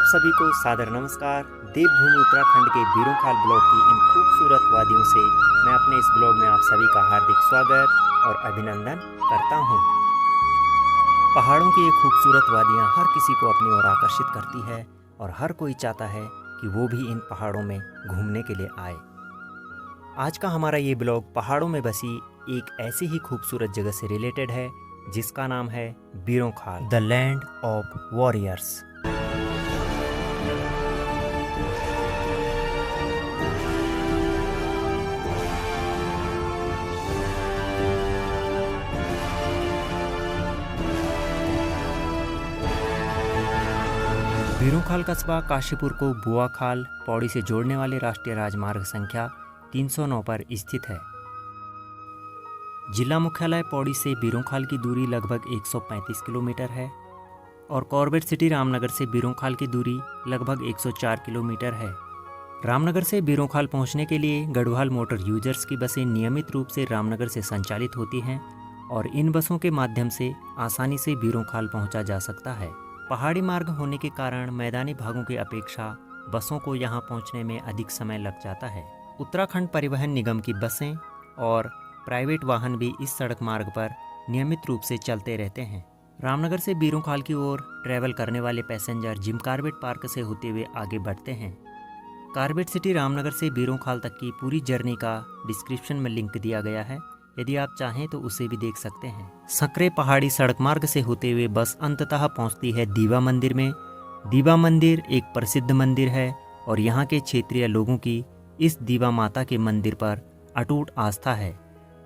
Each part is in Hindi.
सभी को सादर नमस्कार। देवभूमि उत्तराखंड के बीरोंखाल ब्लॉक की इन खूबसूरत वादियों से मैं अपने इस ब्लॉग में आप सभी का हार्दिक स्वागत और अभिनंदन करता हूं। पहाड़ों की ये खूबसूरत वादियां हर किसी को अपनी ओर आकर्षित करती है और हर कोई चाहता है कि वो भी इन पहाड़ों में घूमने के लिए आए। आज का हमारा ये ब्लॉग पहाड़ों में बसी एक ऐसी ही खूबसूरत जगह से रिलेटेड है जिसका नाम है Bironkhal, the land of warriors. Bironkhal कस्बा काशीपुर को बुआखाल पौड़ी से जोड़ने वाले राष्ट्रीय राजमार्ग संख्या 309 पर स्थित है। जिला मुख्यालय पौड़ी से बीरोंखाल की दूरी लगभग 135 किलोमीटर है और कॉर्बेट सिटी रामनगर से बीरोंखाल की दूरी लगभग 104 किलोमीटर है। रामनगर से बीरोंखाल पहुंचने के लिए गढ़वाल मोटर यूजर्स की बसें नियमित रूप से रामनगर से संचालित होती हैं और इन बसों के माध्यम से आसानी से बीरोंखाल पहुंचा जा सकता है। पहाड़ी मार्ग होने के कारण मैदानी भागों की अपेक्षा बसों को यहां पहुंचने में अधिक समय लग जाता है। उत्तराखंड परिवहन निगम की बसें और प्राइवेट वाहन भी इस सड़क मार्ग पर नियमित रूप से चलते रहते हैं। रामनगर से बीरोंखाल की ओर ट्रैवल करने वाले पैसेंजर जिम कार्बेट पार्क से होते हुए आगे बढ़ते हैं। कार्बेट सिटी रामनगर से बीरोंखाल तक की पूरी जर्नी का डिस्क्रिप्शन में लिंक दिया गया है, यदि आप चाहें तो उसे भी देख सकते हैं। सकरे पहाड़ी सड़क मार्ग से होते हुए बस अंततः पहुंचती है दीवा मंदिर में। दीवा मंदिर एक प्रसिद्ध मंदिर है और यहाँ के क्षेत्रीय लोगों की इस दीवा माता के मंदिर पर अटूट आस्था है।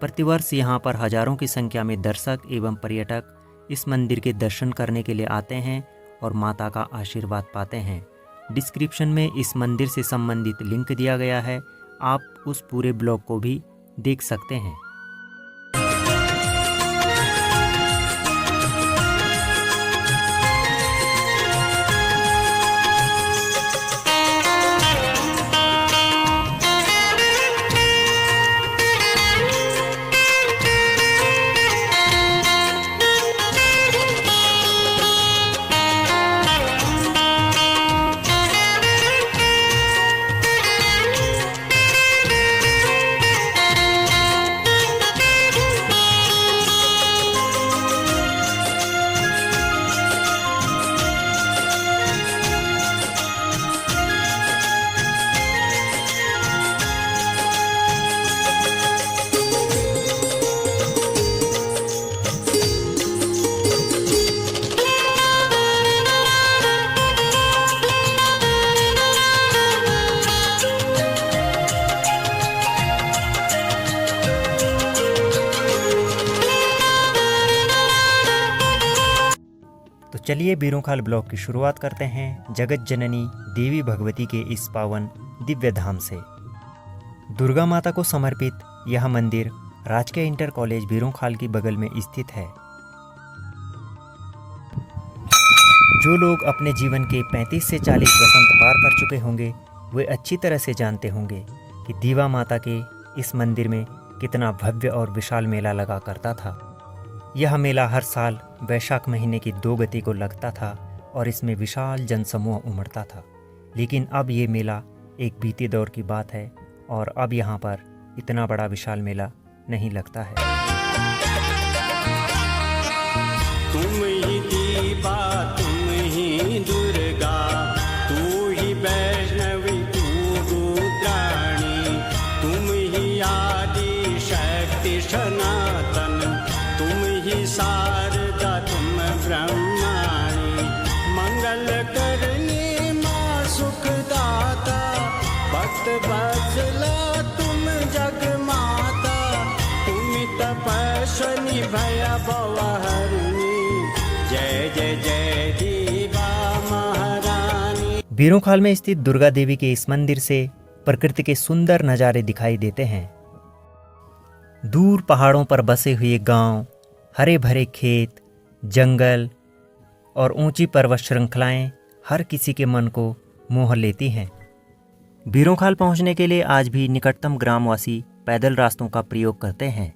प्रतिवर्ष यहाँ पर हजारों की संख्या में दर्शक एवं पर्यटक इस मंदिर के दर्शन करने के लिए आते हैं और माता का आशीर्वाद पाते हैं। डिस्क्रिप्शन में इस मंदिर से संबंधित लिंक दिया गया है, आप उस पूरे ब्लॉग को भी देख सकते हैं। तो चलिए बीरोंखाल ब्लॉक की शुरुआत करते हैं जगत जननी देवी भगवती के इस पावन दिव्य धाम से। दुर्गा माता को समर्पित यह मंदिर राजकीय इंटर कॉलेज बीरोंखाल की बगल में स्थित है। जो लोग अपने जीवन के 35 से 40 वसंत पार कर चुके होंगे वे अच्छी तरह से जानते होंगे कि दीवा माता के इस मंदिर में कितना भव्य और विशाल मेला लगा करता था। यह मेला हर साल वैशाख महीने की 2 गति को लगता था और इसमें विशाल जनसमूह उमड़ता था। लेकिन अब ये मेला एक बीते दौर की बात है और अब यहाँ पर इतना बड़ा विशाल मेला नहीं लगता है। तुम ही दीवा तुम ही दुर्गा, तू ही वैष्णवी तू रुद्राणी, तुम ही आदि शक्ति सनातन, तुम ही शारदा तुम ब्रह्माणी, मंगल करनी माँ सुखदाता, भक्त वत्सला तुम जग माता, तुम तपस्विनी भय भवहरिणी, जय जय जय दीवा महारानी। बीरोंखाल में स्थित दुर्गा देवी के इस मंदिर से प्रकृति के सुंदर नज़ारे दिखाई देते हैं। दूर पहाड़ों पर बसे हुए गांव, हरे भरे खेत, जंगल और ऊंची पर्वत श्रृंखलाएं हर किसी के मन को मोह लेती हैं। बीरोंखाल पहुंचने के लिए आज भी निकटतम ग्रामवासी पैदल रास्तों का प्रयोग करते हैं।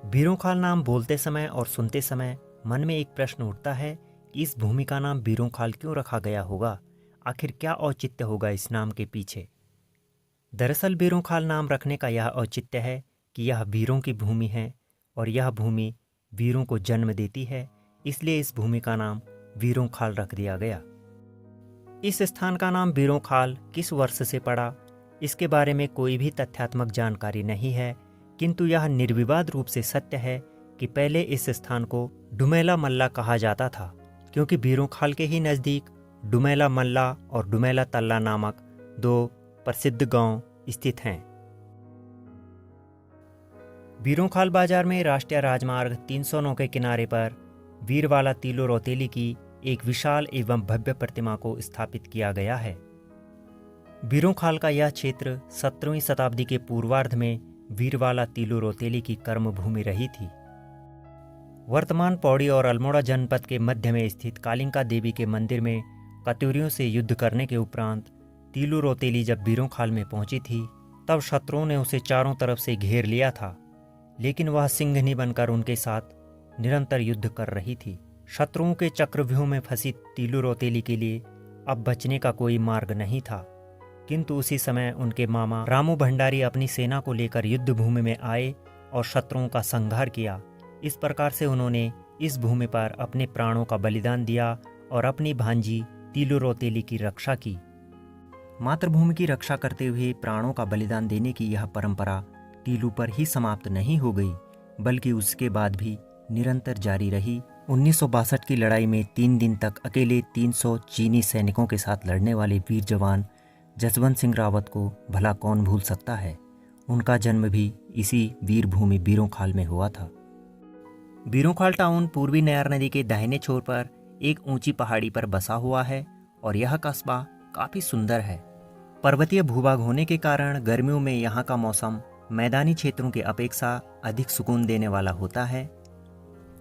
बीरोंखाल नाम बोलते समय और सुनते समय मन में एक प्रश्न उठता है इस भूमि का नाम बीरोंखाल क्यों रखा गया होगा? आखिर क्या औचित्य होगा इस नाम के पीछे? दरअसल बीरोंखाल नाम रखने का यह औचित्य है कि यह वीरों की भूमि है और यह भूमि वीरों को जन्म देती है, इसलिए इस भूमि का नाम बीरोंखाल रख दिया गया। इस स्थान का नाम बीरोंखाल किस वर्ष से पड़ा, इसके बारे में कोई भी तथ्यात्मक जानकारी नहीं है, किंतु यह निर्विवाद रूप से सत्य है कि पहले इस स्थान को डुमेला मल्ला कहा जाता था, क्योंकि बीरोंखाल के ही नज़दीक डुमेला मल्ला और डुमेला तल्ला नामक दो प्रसिद्ध गांव स्थित हैं। बीरोंखाल बाजार में राष्ट्रीय राजमार्ग 309 के किनारे पर वीरवाला तीलो रौतेली की एक विशाल एवं भव्य प्रतिमा को स्थापित किया गया है। बीरोंखाल का यह क्षेत्र 17वीं शताब्दी के पूर्वार्ध में वीरवाला तीलो रौतेली की कर्मभूमि रही थी। वर्तमान पौड़ी और अल्मोड़ा जनपद के मध्य में स्थित कालिंका देवी के मंदिर में कत्यूरियों से युद्ध करने के उपरांत तीलो रौतेली जब बीरोंखाल में पहुंची थी, तब शत्रुओं ने उसे चारों तरफ से घेर लिया था, लेकिन वह सिंघनी बनकर उनके साथ निरंतर युद्ध कर रही थी। शत्रुओं के चक्रव्यूह में फंसी तीलो रौतेली के लिए अब बचने का कोई मार्ग नहीं था, किंतु उसी समय उनके मामा रामू भंडारी अपनी सेना को लेकर युद्ध भूमि में आए और शत्रुओं का संहार किया। इस प्रकार से उन्होंने इस भूमि पर अपने प्राणों का बलिदान दिया और अपनी भांजी तीलो रौतेली की रक्षा की। मातृभूमि की रक्षा करते हुए प्राणों का बलिदान देने की यह परंपरा तीलू पर ही समाप्त नहीं हो गई, बल्कि उसके बाद भी निरंतर जारी रही। 1962 की लड़ाई में 3 दिन तक अकेले 300 चीनी सैनिकों के साथ लड़ने वाले वीर जवान जसवंत सिंह रावत को भला कौन भूल सकता है। उनका जन्म भी इसी वीर भूमि बीरोंखाल में हुआ था। बीरोंखाल टाउन पूर्वी नयार नदी के दाहिने छोर पर एक ऊंची पहाड़ी पर बसा हुआ है और यह कस्बा काफी सुंदर है। पर्वतीय भूभाग होने के कारण गर्मियों में यहाँ का मौसम मैदानी क्षेत्रों की अपेक्षा अधिक सुकून देने वाला होता है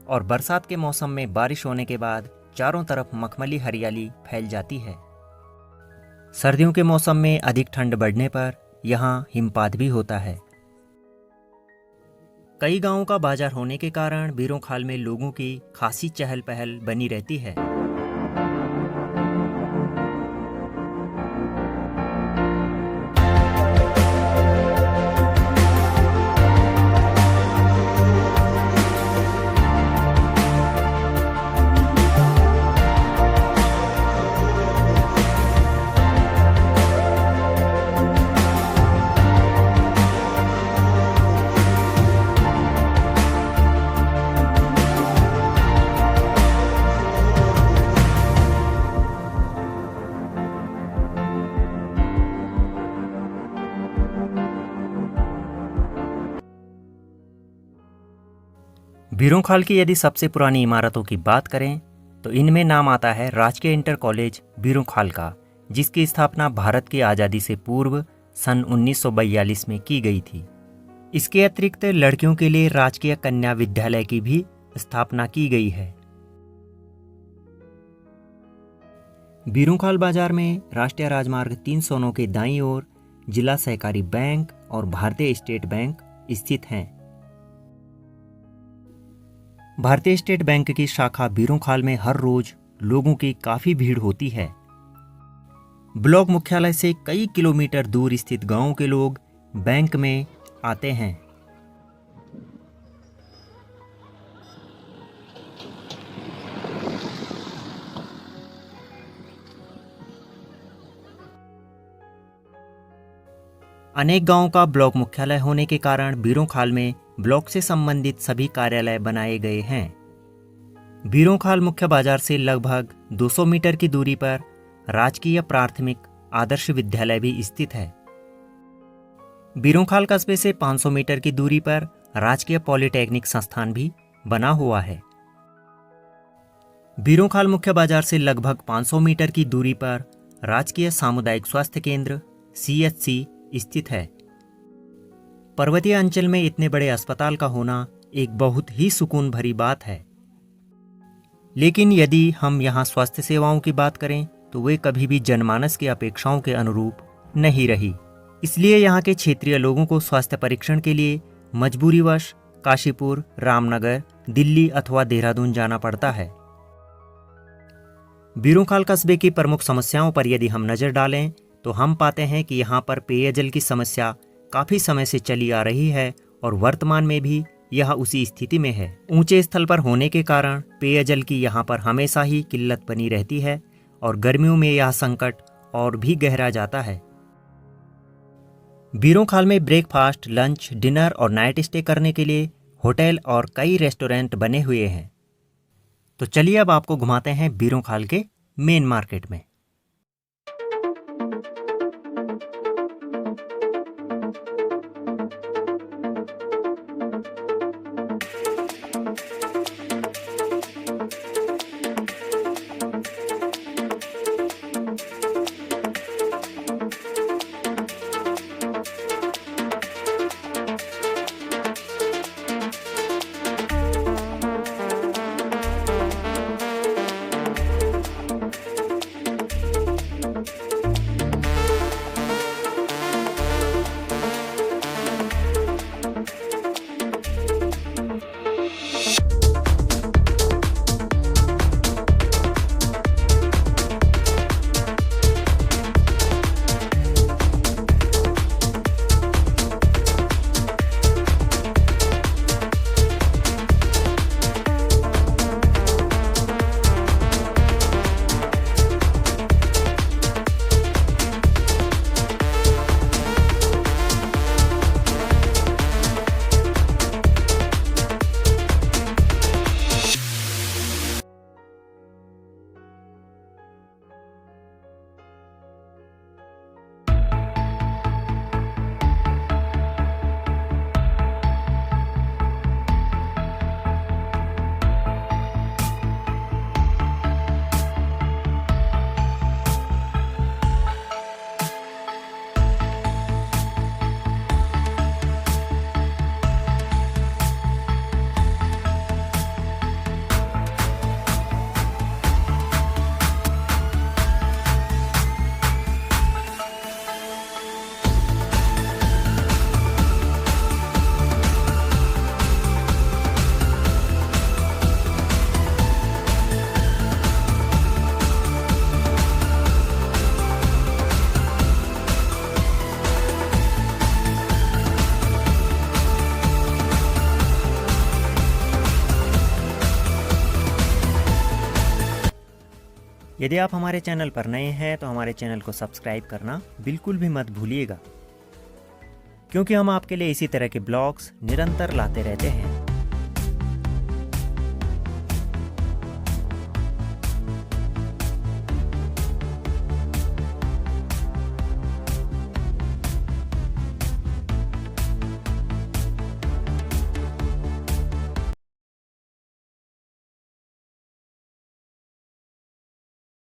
और बरसात के मौसम में बारिश होने के बाद चारों तरफ मखमली हरियाली फैल जाती है। सर्दियों के मौसम में अधिक ठंड बढ़ने पर यहाँ हिमपात भी होता है। कई गांवों का बाजार होने के कारण बीरोंखाल में लोगों की खासी चहल पहल बनी रहती है। बीरोंखाल की यदि सबसे पुरानी इमारतों की बात करें तो इनमें नाम आता है राजकीय इंटर कॉलेज बीरोंखाल का, जिसकी स्थापना भारत की आज़ादी से पूर्व सन 1942 में की गई थी। इसके अतिरिक्त लड़कियों के लिए राजकीय कन्या विद्यालय की भी स्थापना की गई है। बीरोंखाल बाजार में राष्ट्रीय राजमार्ग 309 के दाईं ओर जिला सहकारी बैंक और भारतीय स्टेट बैंक स्थित हैं। भारतीय स्टेट बैंक की शाखा बीरोंखाल में हर रोज लोगों की काफी भीड़ होती है। ब्लॉक मुख्यालय से कई किलोमीटर दूर स्थित गांवों के लोग बैंक में आते हैं। अनेक गांवों का ब्लॉक मुख्यालय होने के कारण बीरोंखाल में ब्लॉक से संबंधित सभी कार्यालय बनाए गए हैं। बीरोंखाल मुख्य बाजार से लगभग 200 मीटर की दूरी पर राजकीय प्राथमिक आदर्श विद्यालय भी स्थित है। बीरोंखाल कस्बे से 500 मीटर की दूरी पर राजकीय पॉलिटेक्निक संस्थान भी बना हुआ है। बीरोंखाल मुख्य बाजार से लगभग 500 मीटर की दूरी पर राजकीय सामुदायिक स्वास्थ्य केंद्र CHC स्थित है। पर्वतीय अंचल में इतने बड़े अस्पताल का होना एक बहुत ही सुकून भरी बात है। लेकिन यदि हम यहाँ स्वास्थ्य सेवाओं की बात करें तो वे कभी भी जनमानस की अपेक्षाओं के अनुरूप नहीं रही। इसलिए यहाँ के क्षेत्रीय लोगों को स्वास्थ्य परीक्षण के लिए मजबूरीवश काशीपुर, रामनगर, दिल्ली अथवा देहरादून जाना पड़ता है। बीरोंखाल कस्बे की प्रमुख समस्याओं पर यदि हम नज़र डालें तो हम पाते हैं कि यहाँ पर पेयजल की समस्या काफ़ी समय से चली आ रही है और वर्तमान में भी यह उसी स्थिति में है। ऊंचे स्थल पर होने के कारण पेयजल की यहाँ पर हमेशा ही किल्लत बनी रहती है और गर्मियों में यह संकट और भी गहरा जाता है। बीरोंखाल में ब्रेकफास्ट, लंच, डिनर और नाइट स्टे करने के लिए होटल और कई रेस्टोरेंट बने हुए हैं। तो चलिए अब आपको घुमाते हैं बीरोंखाल के मेन मार्केट में। यदि आप हमारे चैनल पर नए हैं तो हमारे चैनल को सब्सक्राइब करना बिल्कुल भी मत भूलिएगा, क्योंकि हम आपके लिए इसी तरह के ब्लॉग्स निरंतर लाते रहते हैं।